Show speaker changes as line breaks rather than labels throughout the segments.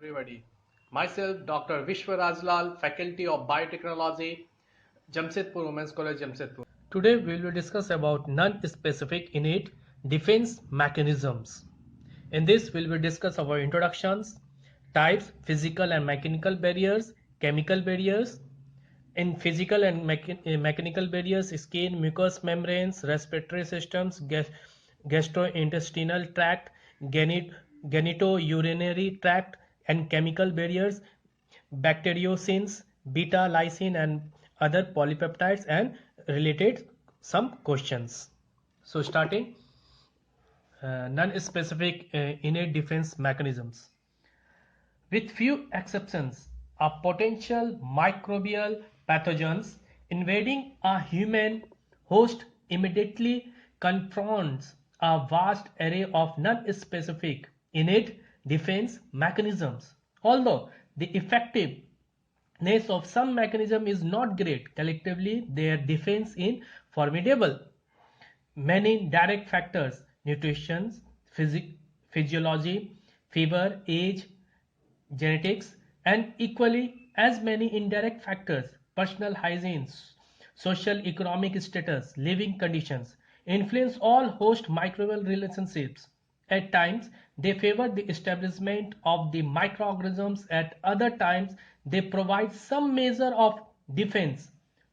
Everybody. Myself, Dr. Vishwa Rajlal, Faculty of Biotechnology, Jamshedpur Women's College, Jamshedpur.
Today we will discuss about non-specific innate defense mechanisms. In this we will discuss our introductions, types, physical and mechanical barriers, chemical barriers. In physical and mechanical barriers, skin, mucous membranes, respiratory systems, gastrointestinal tract, genitourinary tract, and chemical barriers, bacteriocins, beta lysine, and other polypeptides, and related some questions. So starting non-specific innate defense mechanisms. With few exceptions, a potential microbial pathogens invading a human host immediately confronts a vast array of non-specific innate defense mechanisms. Although the effectiveness of some mechanism is not great, collectively their defense is formidable. Many direct factors, nutrition, physiology, fever, age, genetics, and equally as many indirect factors, personal hygiene, social economic status, living conditions, influence all host microbial relationships. At times, they favor the establishment of the microorganisms. At other times, they provide some measure of defense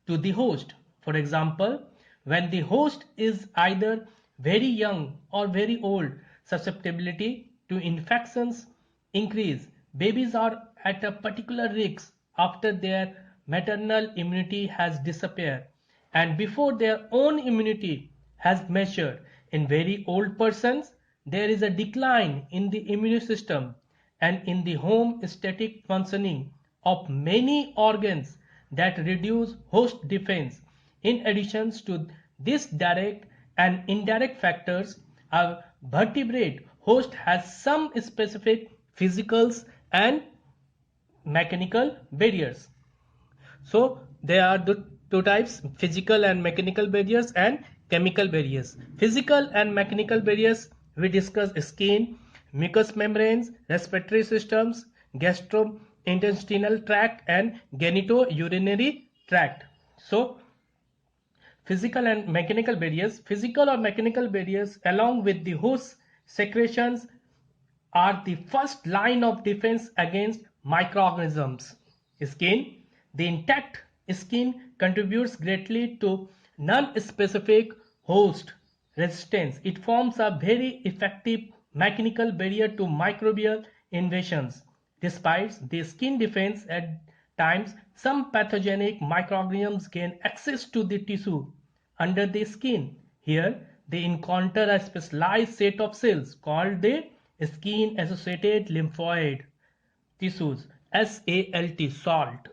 to the host. For example, when the host is either very young or very old, susceptibility to infections increase. Babies are at a particular risk after their maternal immunity has disappeared and before their own immunity has matured. In very old persons, there is a decline in the immune system and in the homeostatic functioning of many organs that reduce host defense. In addition to these direct and indirect factors, a vertebrate host has some specific physical and mechanical barriers. So there are the two types, physical and mechanical barriers and chemical barriers. Physical and mechanical barriers, we discuss skin, mucous membranes, respiratory systems, gastrointestinal tract, and genitourinary tract. So physical and mechanical barriers, physical or mechanical barriers along with the host secretions are the first line of defense against microorganisms. Skin. The intact skin contributes greatly to non-specific host resistance. It forms a very effective mechanical barrier to microbial invasions. Despite the skin defense, at times some pathogenic microorganisms gain access to the tissue under the skin. Here they encounter a specialized set of cells called the skin associated lymphoid tissues, SALT, salt.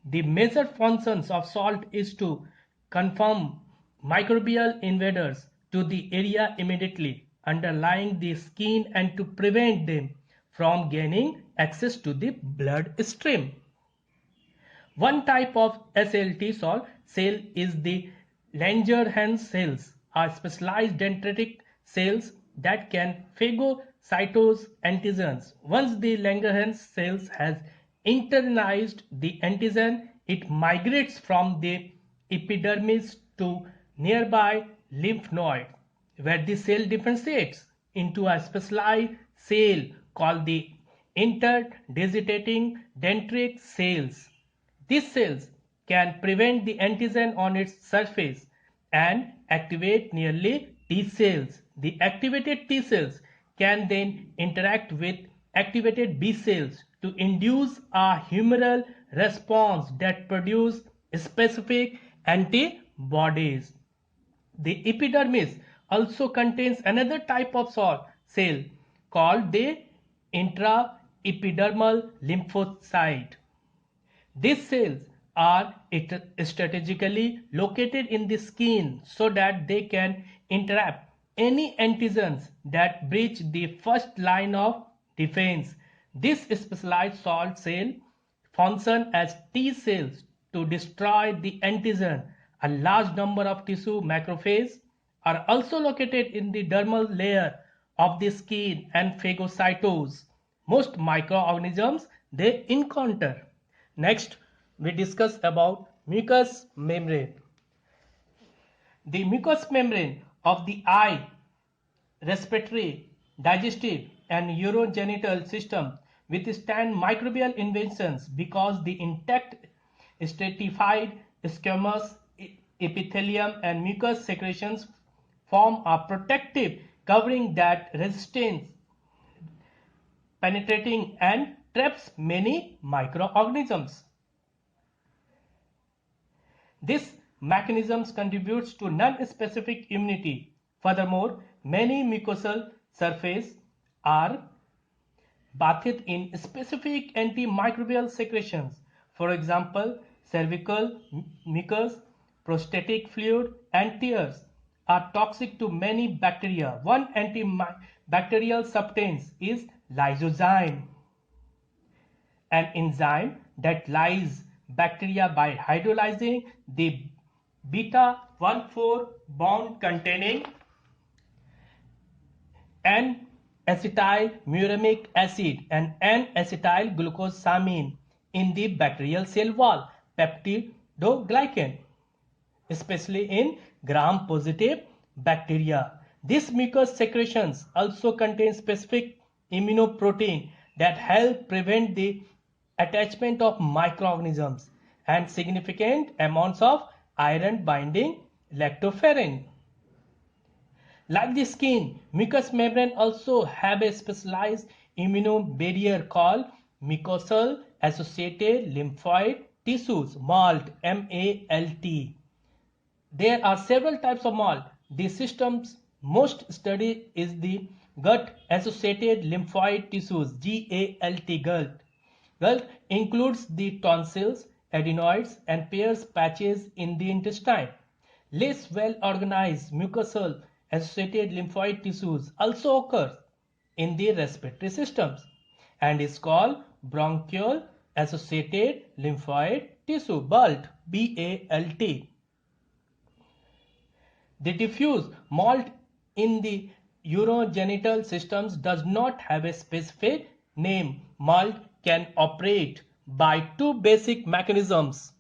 The major functions of salt is to confirm microbial invaders to the area immediately underlying the skin and to prevent them from gaining access to the bloodstream. One type of SLT cell is the Langerhans cells, are specialized dendritic cells that can phagocytose antigens. Once the Langerhans cells has internalized the antigen, it migrates from the epidermis to nearby lymph node, where the cell differentiates into a specialized cell called the interdigitating dendritic cells. These cells can prevent the antigen on its surface and activate nearly T cells. The activated T cells can then interact with activated B cells to induce a humoral response that produce specific antibodies. The epidermis also contains another type of cell called the intraepidermal lymphocyte. These cells are strategically located in the skin so that they can interrupt any antigens that breach the first line of defense. This specialized salt cell function as T cells to destroy the antigen. A large number of tissue macrophages are also located in the dermal layer of the skin and phagocytose most microorganisms they encounter. Next, we discuss about mucous membrane. The mucous membrane of the eye, respiratory, digestive, and urogenital system withstand microbial invasions because the intact stratified squamous epithelium and mucous secretions form a protective covering that resists penetrating and traps many microorganisms. This mechanism contributes to non-specific immunity. Furthermore, many mucosal surfaces are bathed in specific antimicrobial secretions. For example, cervical mucus, prostatic fluid, and tears are toxic to many bacteria. One antibacterial substance is lysozyme, an enzyme that lyses bacteria by hydrolyzing the beta 1,4 bond containing N-acetyl-muramic acid and N-acetyl glucosamine in the bacterial cell wall peptidoglycan, especially in gram-positive bacteria. These mucous secretions also contain specific immunoprotein that help prevent the attachment of microorganisms and significant amounts of iron-binding lactoferrin. Like the skin, mucous membrane also have a specialized immunobarrier called mucosal associated lymphoid tissues, MALT, M-A-L-T. There are several types of MALT. The system's most studied is the gut-associated lymphoid tissues, GALT. GALT includes the tonsils, adenoids, and Peyer's patches in the intestine. Less well-organized mucosal associated lymphoid tissues also occurs in the respiratory systems and is called bronchial associated lymphoid tissue, BALT, B-A-L-T. The diffuse MALT in the urogenital systems does not have a specific name. MALT can operate by two basic mechanisms.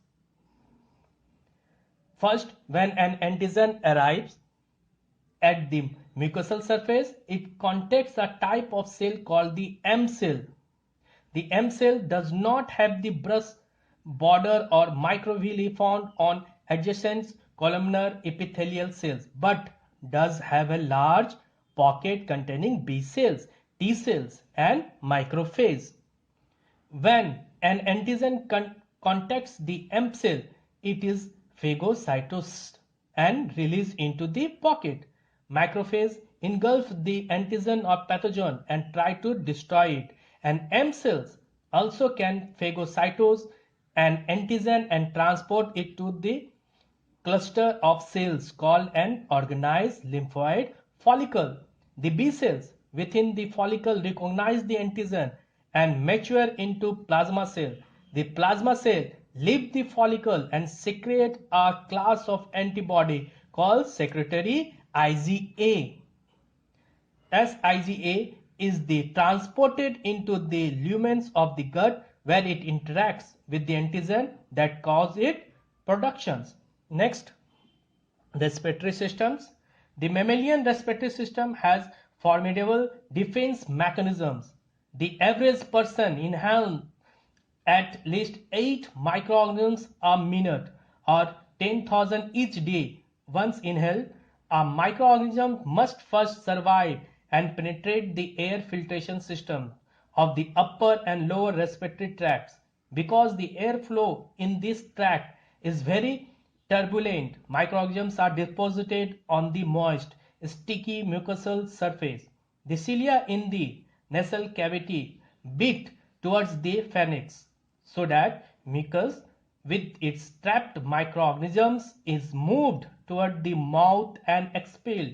First, when an antigen arrives at the mucosal surface, it contacts a type of cell called the M cell. The M cell does not have the brush border or microvilli found on adjacent columnar epithelial cells, but does have a large pocket containing B cells, T cells, and macrophages. When an antigen contacts the M cell, it is phagocytosed and released into the pocket. Macrophage engulf the antigen or pathogen and try to destroy it. And M cells also can phagocytose an antigen and transport it to the cluster of cells called an organized lymphoid follicle. The B cells within the follicle recognize the antigen and mature into plasma cell. The plasma cell leave the follicle and secrete a class of antibody called secretory IgA. As IgA is transported into the lumens of the gut where it interacts with the antigen that cause its productions. Next, respiratory systems. The mammalian respiratory system has formidable defense mechanisms. The average person inhales at least 8 microorganisms a minute or 10,000 each day. Once inhaled, a microorganism must first survive and penetrate the air filtration system of the upper and lower respiratory tracts. Because the airflow in this tract is very turbulent, microorganisms are deposited on the moist, sticky mucosal surface. The cilia in the nasal cavity beat towards the pharynx so that mucus with its trapped microorganisms is moved toward the mouth and expelled.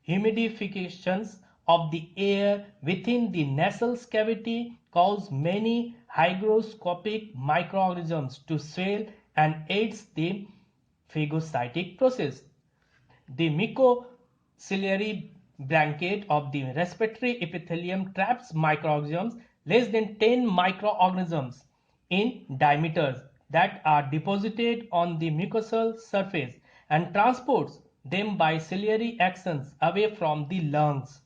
Humidifications of the air within the nasal cavity cause many hygroscopic microorganisms to swell and aids the phagocytic process. The mucociliary blanket of the respiratory epithelium traps microorganisms less than 10 microorganisms in diameter that are deposited on the mucosal surface and transports them by ciliary actions away from the lungs.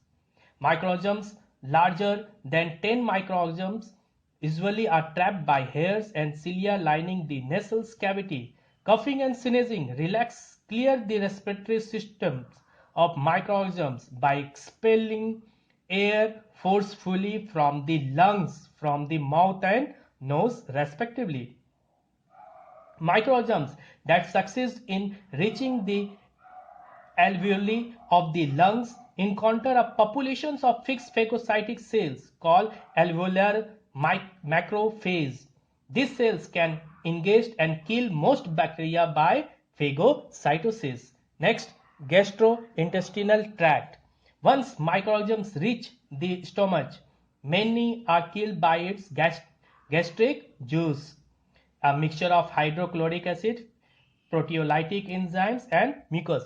Microorganisms larger than 10 microorganisms usually are trapped by hairs and cilia lining the nasal cavity. Coughing and sneezing relax clear the respiratory systems of microorganisms by expelling air forcefully from the lungs, from the mouth and nose respectively. Microorganisms that succeed in reaching the alveoli of the lungs encounter a population of fixed phagocytic cells called alveolar macrophages. These cells can engage and kill most bacteria by phagocytosis. Next, gastrointestinal tract. Once microorganisms reach the stomach, many are killed by its gastric juice, a mixture of hydrochloric acid, proteolytic enzymes and mucus.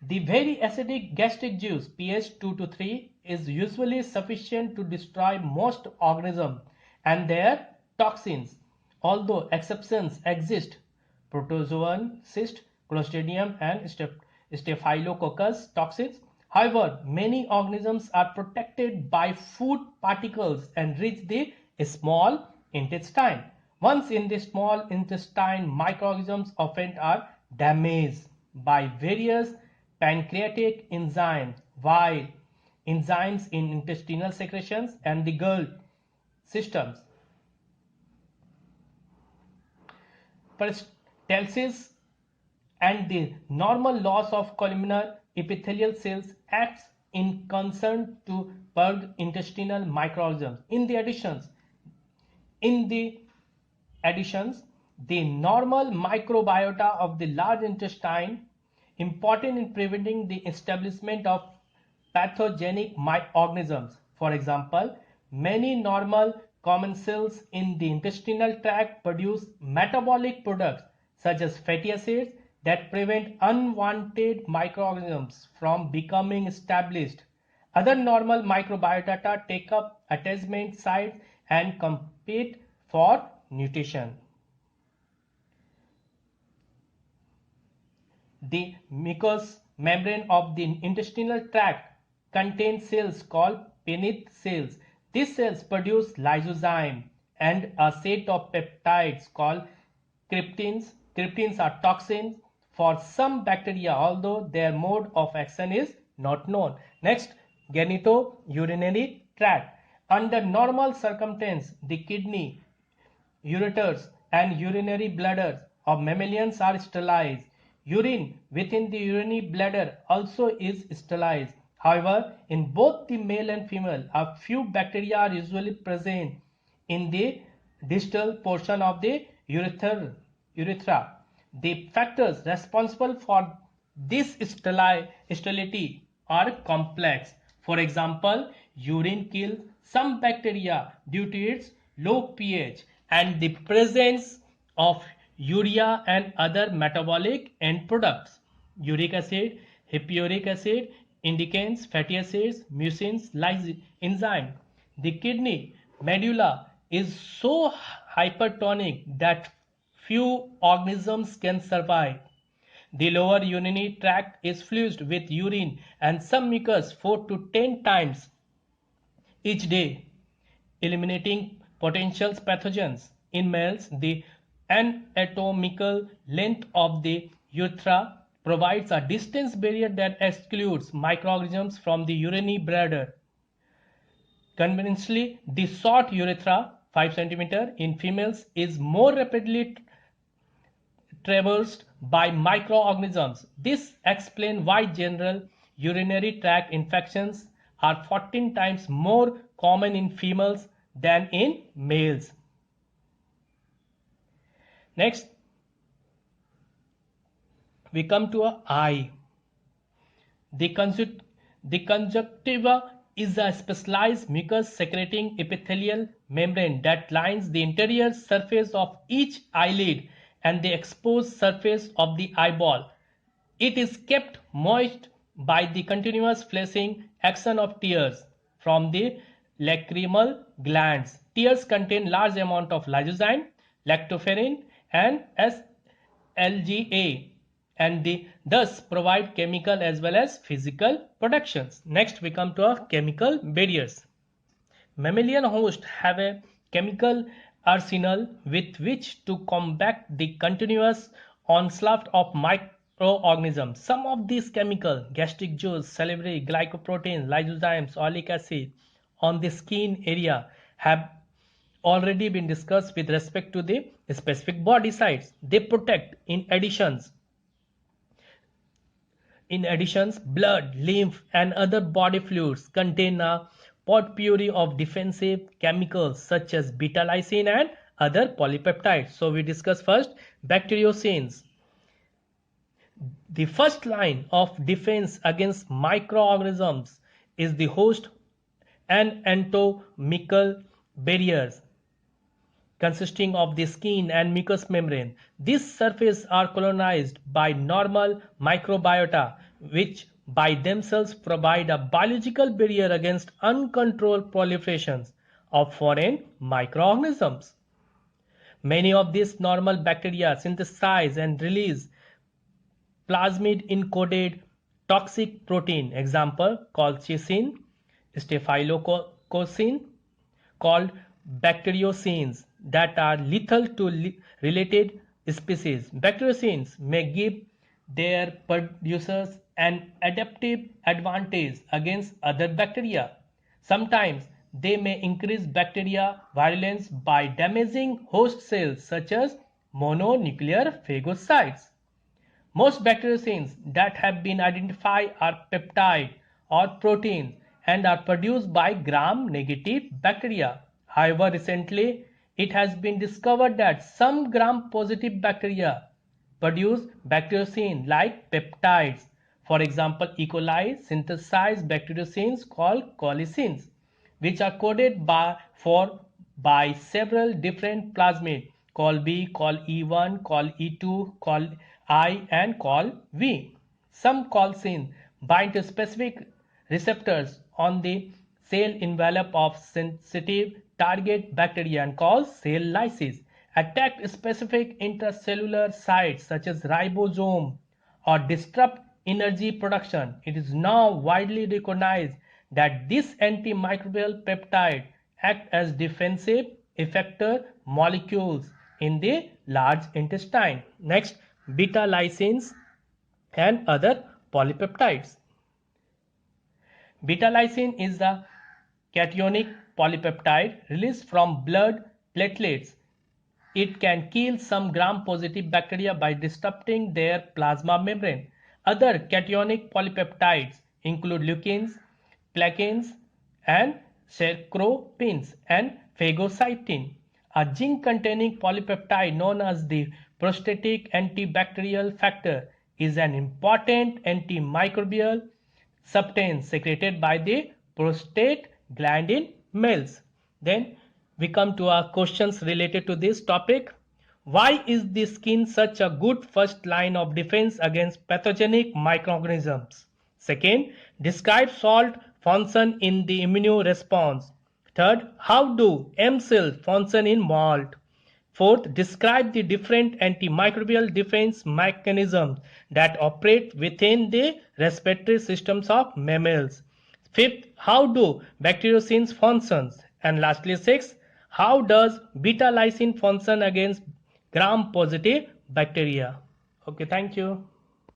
The very acidic gastric juice pH 2 to 3 is usually sufficient to destroy most organisms and their toxins, although exceptions exist. Protozoan cyst, Clostridium and Staphylococcus toxins. However, many organisms are protected by food particles and reach the small intestine. Once in the small intestine, microorganisms often are damaged by various pancreatic enzymes, while enzymes in intestinal secretions and the GERD systems. Peristalsis and the normal loss of columnar epithelial cells acts in concern to purge intestinal microorganisms. In the additions, the normal microbiota of the large intestine important in preventing the establishment of pathogenic organisms. For example, many normal commensals in the intestinal tract produce metabolic products such as fatty acids that prevent unwanted microorganisms from becoming established. Other normal microbiota take up attachment sites and compete for nutrition. The mucous membrane of the intestinal tract contains cells called Paneth cells. These cells produce lysozyme and a set of peptides called cryptins. Cryptins are toxins for some bacteria, although their mode of action is not known. Next, genitourinary tract. Under normal circumstances, the kidney, ureters and urinary bladders of mammalians are sterilized. Urine within the urinary bladder also is sterilized. However, in both the male and female, a few bacteria are usually present in the distal portion of the urethra. The factors responsible for this sterility are complex. For example, urine kills some bacteria due to its low pH and the presence of urea and other metabolic end products. Uric acid, hippuric acid, indicates fatty acids, mucins, enzyme. The kidney medulla is so hypertonic that few organisms can survive. The lower urinary tract is flushed with urine and some mucus 4 to 10 times each day, eliminating potential pathogens. In males, the anatomical length of the urethra provides a distance barrier that excludes microorganisms from the urinary bladder. Conventionally, the short urethra, 5 cm in females, is more rapidly traversed by microorganisms. This explains why general urinary tract infections are 14 times more common in females than in males. Next, we come to an eye. The conjunctiva is a specialized mucus secreting epithelial membrane that lines the interior surface of each eyelid and the exposed surface of the eyeball. It is kept moist by the continuous flashing action of tears from the lacrimal glands. Tears contain large amount of lysozyme, lactoferrin, and SLGA, and they thus provide chemical as well as physical protections. Next, we come to our chemical barriers. Mammalian hosts have a chemical arsenal with which to combat the continuous onslaught of microorganisms. Some of these chemicals, gastric juice, salivary, glycoproteins, lysozymes, oleic acid, on the skin area have already been discussed with respect to the specific body sites. They protect in addition, blood, lymph, and other body fluids contain a potpourri of defensive chemicals such as beta-lysine and other polypeptides. So we discuss first bacteriocins. The first line of defense against microorganisms is the host and anatomical barriers consisting of the skin and mucous membrane. These surfaces are colonized by normal microbiota, which by themselves provide a biological barrier against uncontrolled proliferations of foreign microorganisms. Many of these normal bacteria synthesize and release plasmid-encoded toxic protein, example colchicine, staphylococcine, called bacteriocins, that are lethal to related species. Bacteriocins may give their producers an adaptive advantage against other bacteria. Sometimes they may increase bacteria virulence by damaging host cells such as mononuclear phagocytes. Most bacteriocins that have been identified are peptide or proteins and are produced by gram-negative bacteria. However, recently it has been discovered that some gram-positive bacteria produce bacteriocins like peptides. For example, E. coli synthesize bacteriocins called colicins, which are coded by several different plasmids, col B, col E1, col E2, col I, and col V. Some colicins bind to specific receptors on the cell envelope of sensitive target bacteria and cause cell lysis, attack specific intracellular sites such as ribosome, or disrupt energy production. It is now widely recognized that these antimicrobial peptides act as defensive effector molecules in the large intestine. Next, beta-lysins and other polypeptides. Beta-lysine is the cationic polypeptide released from blood platelets. It can kill some gram-positive bacteria by disrupting their plasma membrane. Other cationic polypeptides include leucines, plaquenins, and cercopins and phagocytin. A zinc-containing polypeptide known as the prostatic antibacterial factor is an important antimicrobial substance secreted by the prostate gland in males. Then we come to our questions related to this topic. Why is the skin such a good first line of defense against pathogenic microorganisms? Second, describe salt function in the immune response. Third, how do M cells function in malt? Fourth, describe the different antimicrobial defense mechanisms that operate within the respiratory systems of mammals. Fifth, how do bacteriocins function? And lastly, sixth, how does beta-lysine function against gram-positive bacteria? Okay, thank you.